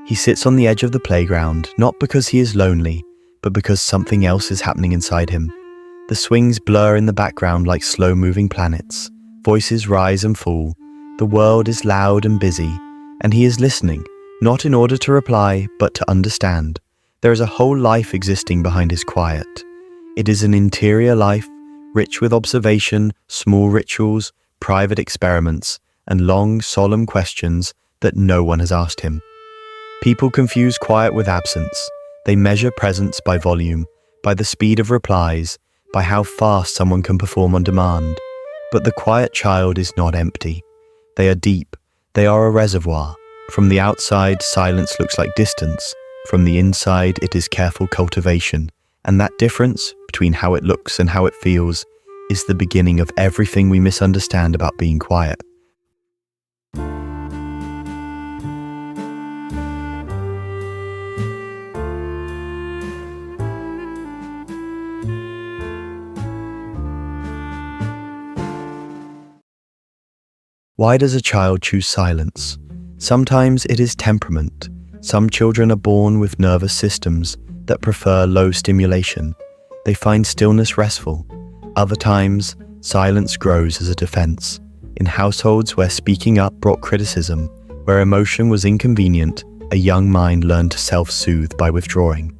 He sits on the edge of the playground, not because he is lonely, but because something else is happening inside him. The swings blur in the background like slow-moving planets. Voices rise and fall. The world is loud and busy, and he is listening, not in order to reply, but to understand. There is a whole life existing behind his quiet. It is an interior life, rich with observation, small rituals, private experiments, and long, solemn questions that no one has asked him. People confuse quiet with absence. They measure presence by volume, by the speed of replies, by how fast someone can perform on demand. But the quiet child is not empty. They are deep. They are a reservoir. From the outside, silence looks like distance. From the inside, it is careful cultivation. And that difference between how it looks and how it feels is the beginning of everything we misunderstand about being quiet. Why does a child choose silence? Sometimes it is temperament. Some children are born with nervous systems that prefer low stimulation. They find stillness restful. Other times, silence grows as a defense. In households where speaking up brought criticism, where emotion was inconvenient, a young mind learned to self-soothe by withdrawing.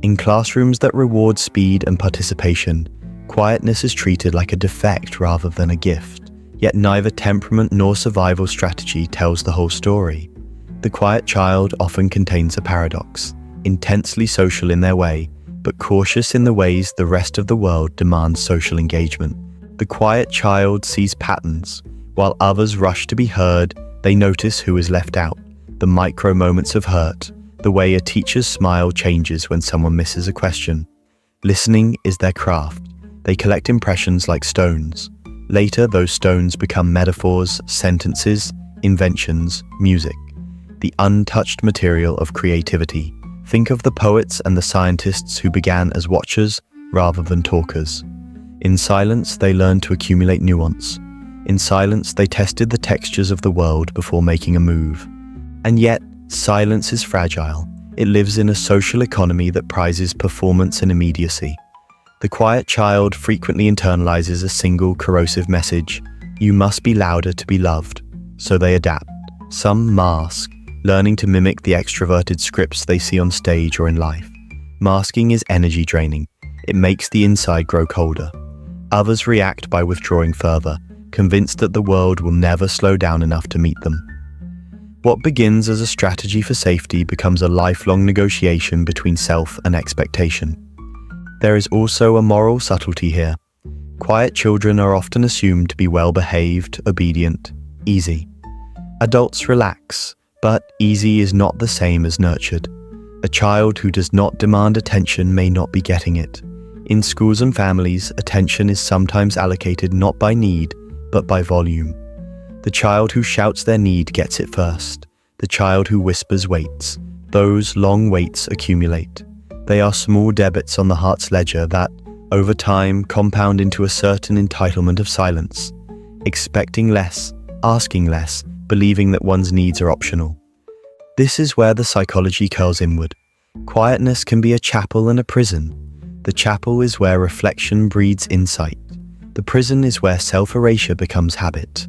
In classrooms that reward speed and participation, quietness is treated like a defect rather than a gift. Yet neither temperament nor survival strategy tells the whole story. The quiet child often contains a paradox, intensely social in their way, but cautious in the ways the rest of the world demands social engagement. The quiet child sees patterns. While others rush to be heard, they notice who is left out, the micro moments of hurt, the way a teacher's smile changes when someone misses a question. Listening is their craft. They collect impressions like stones. Later, those stones become metaphors, sentences, inventions, music, the untouched material of creativity. Think of the poets and the scientists who began as watchers rather than talkers. In silence, they learned to accumulate nuance. In silence, they tested the textures of the world before making a move. And yet, silence is fragile. It lives in a social economy that prizes performance and immediacy. The quiet child frequently internalizes a single corrosive message: you must be louder to be loved. So they adapt. Some mask, learning to mimic the extroverted scripts they see on stage or in life. Masking is energy draining. It makes the inside grow colder. Others react by withdrawing further, convinced that the world will never slow down enough to meet them. What begins as a strategy for safety becomes a lifelong negotiation between self and expectation. There is also a moral subtlety here. Quiet children are often assumed to be well-behaved, obedient, easy. Adults relax, but easy is not the same as nurtured. A child who does not demand attention may not be getting it. In schools and families, attention is sometimes allocated not by need, but by volume. The child who shouts their need gets it first. The child who whispers waits. Those long waits accumulate. They are small debits on the heart's ledger that, over time, compound into a certain entitlement of silence, expecting less, asking less, believing that one's needs are optional. This is where the psychology curls inward. Quietness can be a chapel and a prison. The chapel is where reflection breeds insight. The prison is where self-erasure becomes habit.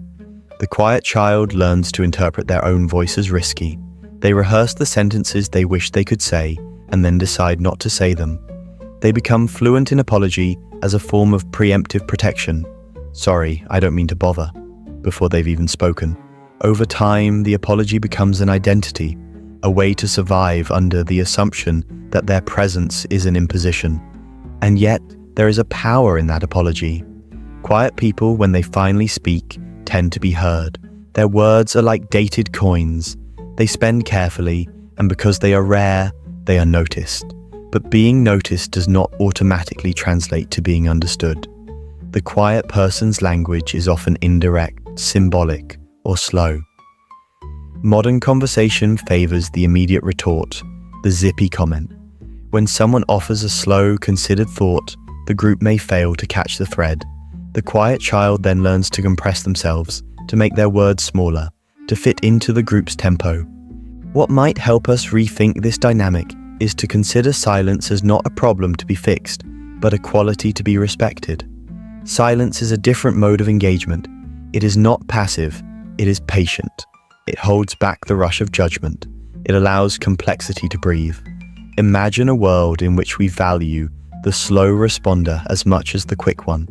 The quiet child learns to interpret their own voice as risky. They rehearse the sentences they wish they could say, and then decide not to say them. They become fluent in apology as a form of preemptive protection. Sorry, I don't mean to bother, before they've even spoken. Over time, the apology becomes an identity, a way to survive under the assumption that their presence is an imposition. And yet, there is a power in that apology. Quiet people, when they finally speak, tend to be heard. Their words are like dated coins. They spend carefully, and because they are rare, they are noticed. But being noticed does not automatically translate to being understood. The quiet person's language is often indirect, symbolic, or slow. Modern conversation favors the immediate retort, the zippy comment. When someone offers a slow, considered thought, the group may fail to catch the thread. The quiet child then learns to compress themselves, to make their words smaller, to fit into the group's tempo. What might help us rethink this dynamic is to consider silence as not a problem to be fixed, but a quality to be respected. Silence is a different mode of engagement. It is not passive, it is patient. It holds back the rush of judgment. It allows complexity to breathe. Imagine a world in which we value the slow responder as much as the quick one.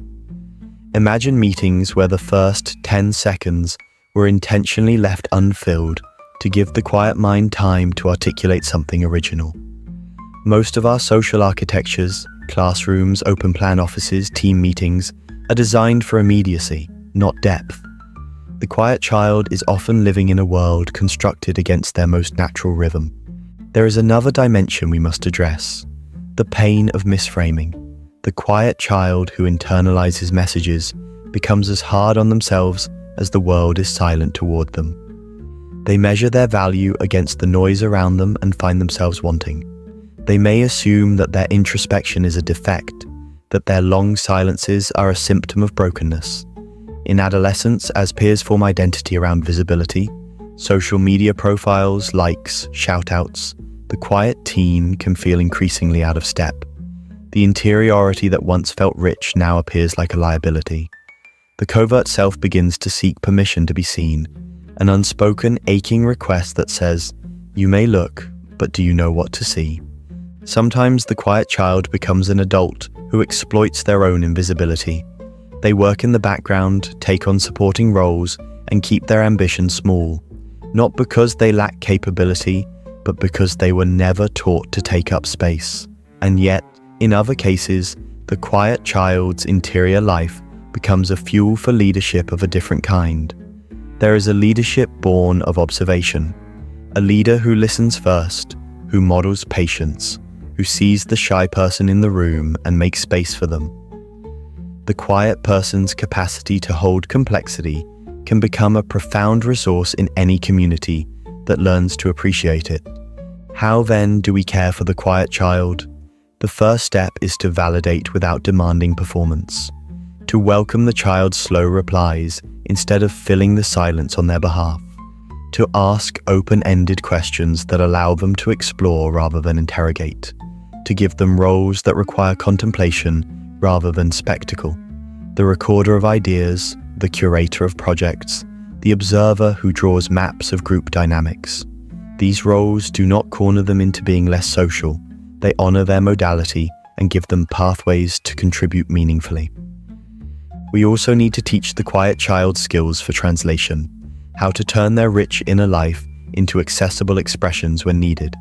Imagine meetings where the first 10 seconds were intentionally left unfilled to give the quiet mind time to articulate something original. Most of our social architectures, classrooms, open plan offices, team meetings, are designed for immediacy, not depth. The quiet child is often living in a world constructed against their most natural rhythm. There is another dimension we must address: the pain of misframing. The quiet child who internalizes messages becomes as hard on themselves as the world is silent toward them. They measure their value against the noise around them and find themselves wanting. They may assume that their introspection is a defect, that their long silences are a symptom of brokenness. In adolescence, as peers form identity around visibility, social media profiles, likes, shout-outs, the quiet teen can feel increasingly out of step. The interiority that once felt rich now appears like a liability. The covert self begins to seek permission to be seen, an unspoken, aching request that says, "You may look, but do you know what to see?" Sometimes the quiet child becomes an adult who exploits their own invisibility. They work in the background, take on supporting roles, and keep their ambition small, not because they lack capability, but because they were never taught to take up space. And yet, in other cases, the quiet child's interior life becomes a fuel for leadership of a different kind. There is a leadership born of observation, a leader who listens first, who models patience, who sees the shy person in the room and makes space for them. The quiet person's capacity to hold complexity can become a profound resource in any community that learns to appreciate it. How then do we care for the quiet child? The first step is to validate without demanding performance, to welcome the child's slow replies instead of filling the silence on their behalf, to ask open-ended questions that allow them to explore rather than interrogate, to give them roles that require contemplation rather than spectacle. The recorder of ideas, the curator of projects, the observer who draws maps of group dynamics. These roles do not corner them into being less social. They honor their modality and give them pathways to contribute meaningfully. We also need to teach the quiet child skills for translation, how to turn their rich inner life into accessible expressions when needed.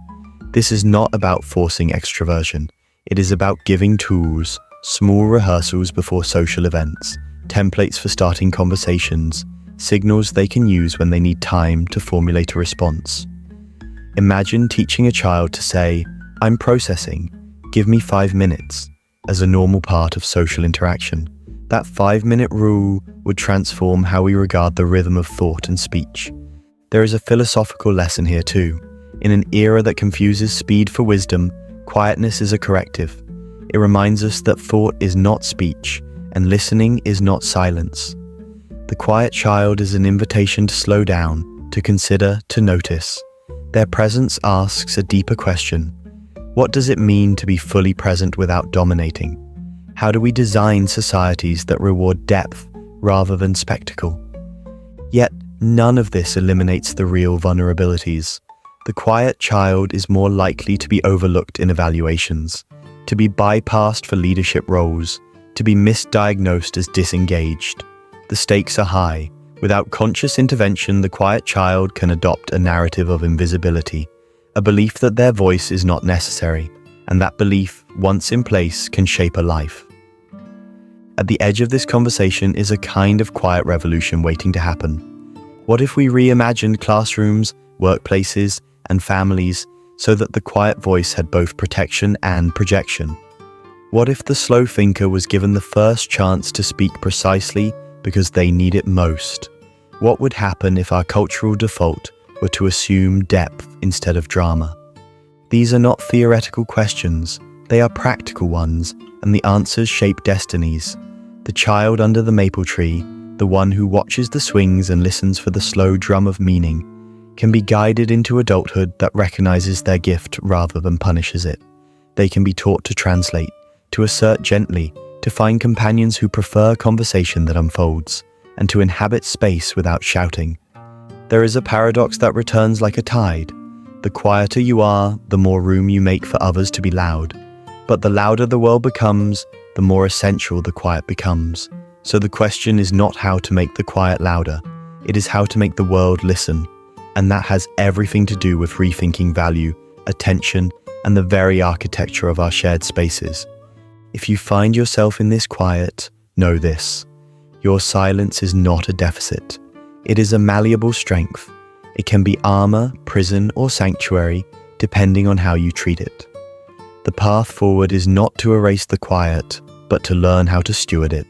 This is not about forcing extroversion. It is about giving tools, small rehearsals before social events, templates for starting conversations, signals they can use when they need time to formulate a response. Imagine teaching a child to say, "I'm processing, give me 5 minutes," as a normal part of social interaction. That 5-minute rule would transform how we regard the rhythm of thought and speech. There is a philosophical lesson here too. In an era that confuses speed for wisdom, quietness is a corrective. It reminds us that thought is not speech, and listening is not silence. The quiet child is an invitation to slow down, to consider, to notice. Their presence asks a deeper question. What does it mean to be fully present without dominating? How do we design societies that reward depth rather than spectacle? Yet, none of this eliminates the real vulnerabilities. The quiet child is more likely to be overlooked in evaluations, to be bypassed for leadership roles, to be misdiagnosed as disengaged. The stakes are high. Without conscious intervention, the quiet child can adopt a narrative of invisibility, a belief that their voice is not necessary, and that belief, once in place, can shape a life. At the edge of this conversation is a kind of quiet revolution waiting to happen. What if we reimagined classrooms, workplaces, and families so that the quiet voice had both protection and projection? What if the slow thinker was given the first chance to speak precisely because they need it most? What would happen if our cultural default were to assume depth instead of drama? These are not theoretical questions, they are practical ones, and the answers shape destinies. The child under the maple tree, the one who watches the swings and listens for the slow drum of meaning, can be guided into adulthood that recognizes their gift rather than punishes it. They can be taught to translate, to assert gently, to find companions who prefer conversation that unfolds, and to inhabit space without shouting. There is a paradox that returns like a tide. The quieter you are, the more room you make for others to be loud. But the louder the world becomes, the more essential the quiet becomes. So the question is not how to make the quiet louder, it is how to make the world listen. And that has everything to do with rethinking value, attention, and the very architecture of our shared spaces. If you find yourself in this quiet, know this: your silence is not a deficit. It is a malleable strength. It can be armor, prison, or sanctuary, depending on how you treat it. The path forward is not to erase the quiet, but to learn how to steward it,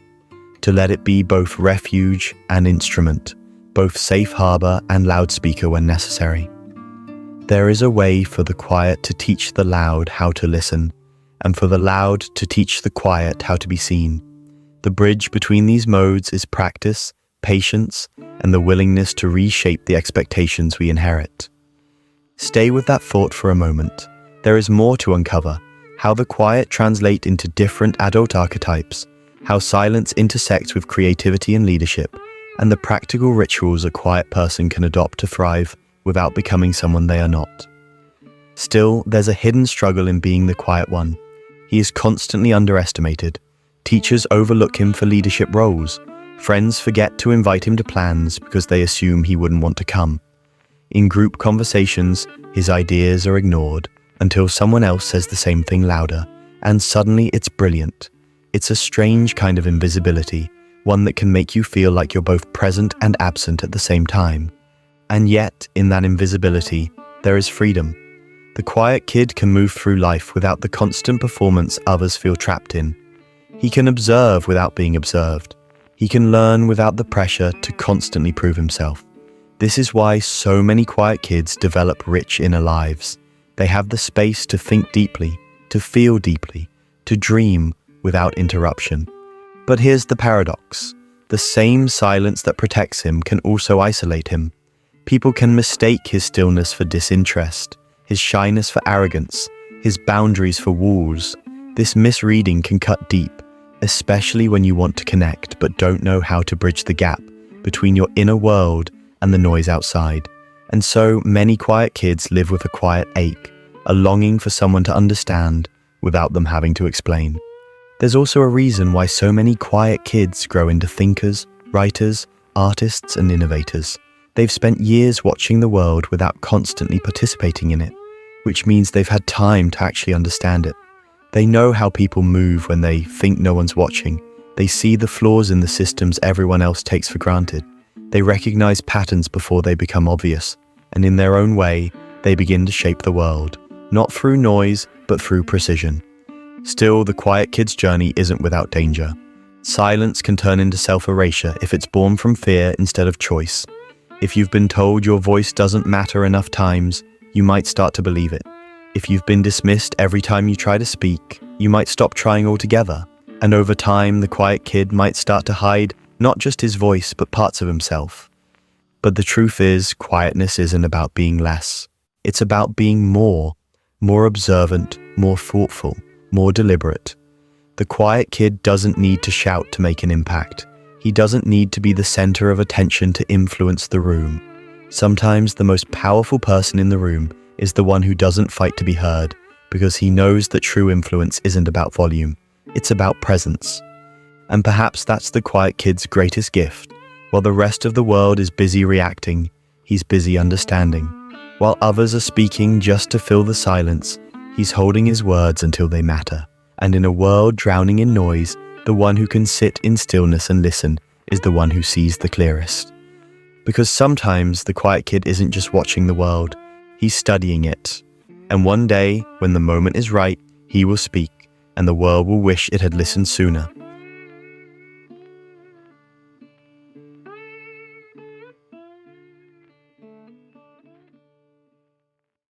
to let it be both refuge and instrument, both safe harbor and loudspeaker when necessary. There is a way for the quiet to teach the loud how to listen, and for the loud to teach the quiet how to be seen. The bridge between these modes is practice, patience, and the willingness to reshape the expectations we inherit. Stay with that thought for a moment. There is more to uncover: how the quiet translates into different adult archetypes, how silence intersects with creativity and leadership, and the practical rituals a quiet person can adopt to thrive without becoming someone they are not. Still, there's a hidden struggle in being the quiet one. He is constantly underestimated. Teachers overlook him for leadership roles. Friends forget to invite him to plans because they assume he wouldn't want to come. In group conversations, his ideas are ignored until someone else says the same thing louder, and suddenly it's brilliant. It's a strange kind of invisibility, one that can make you feel like you're both present and absent at the same time. And yet, in that invisibility, there is freedom. The quiet kid can move through life without the constant performance others feel trapped in. He can observe without being observed. He can learn without the pressure to constantly prove himself. This is why so many quiet kids develop rich inner lives. They have the space to think deeply, to feel deeply, to dream without interruption. But here's the paradox: the same silence that protects him can also isolate him. People can mistake his stillness for disinterest, his shyness for arrogance, his boundaries for walls. This misreading can cut deep, especially when you want to connect but don't know how to bridge the gap between your inner world and the noise outside. And so many quiet kids live with a quiet ache, a longing for someone to understand without them having to explain. There's also a reason why so many quiet kids grow into thinkers, writers, artists, and innovators. They've spent years watching the world without constantly participating in it, which means they've had time to actually understand it. They know how people move when they think no one's watching. They see the flaws in the systems everyone else takes for granted. They recognize patterns before they become obvious, and in their own way, they begin to shape the world, not through noise, but through precision. Still, the quiet kid's journey isn't without danger. Silence can turn into self-erasure if it's born from fear instead of choice. If you've been told your voice doesn't matter enough times, you might start to believe it. If you've been dismissed every time you try to speak, you might stop trying altogether. And over time, the quiet kid might start to hide not just his voice, but parts of himself. But the truth is, quietness isn't about being less. It's about being more observant, more thoughtful, more deliberate. The quiet kid doesn't need to shout to make an impact. He doesn't need to be the center of attention to influence the room. Sometimes the most powerful person in the room is the one who doesn't fight to be heard, because he knows that true influence isn't about volume, it's about presence. And perhaps that's the quiet kid's greatest gift. While the rest of the world is busy reacting, he's busy understanding. While others are speaking just to fill the silence, he's holding his words until they matter. And in a world drowning in noise, the one who can sit in stillness and listen is the one who sees the clearest. Because sometimes the quiet kid isn't just watching the world, he's studying it. And one day, when the moment is right, he will speak, and the world will wish it had listened sooner.